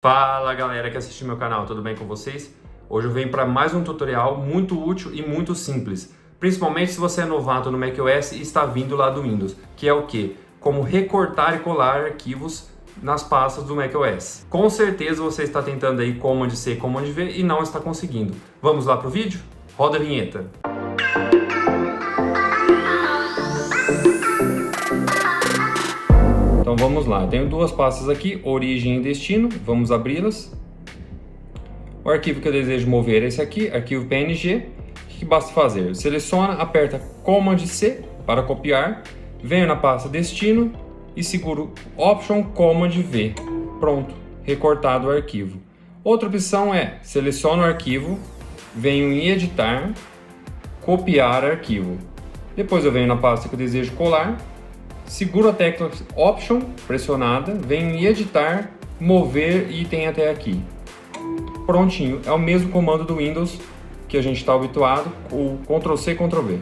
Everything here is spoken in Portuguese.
Fala galera que assiste meu canal, tudo bem com vocês? Hoje eu venho para mais um tutorial muito útil e muito simples, principalmente se você é novato no macOS e está vindo lá do Windows, que é o que? Como recortar e colar arquivos nas pastas do macOS. Com certeza você está tentando aí Command C, Command V e não está conseguindo. Vamos lá pro vídeo? Roda a vinheta! Então vamos lá, eu tenho duas pastas aqui, origem e destino, vamos abri-las. O arquivo que eu desejo mover é esse aqui, arquivo PNG. O que basta fazer? Seleciona, aperta Command C para copiar, venho na pasta destino e seguro Option Command V. Pronto, recortado o arquivo. Outra opção é, seleciono o arquivo, venho em editar, copiar arquivo. Depois eu venho na pasta que eu desejo colar, seguro a tecla Option pressionada, venho em editar, mover item até aqui. Prontinho, é o mesmo comando do Windows que a gente está habituado, o Ctrl+C, Ctrl+V.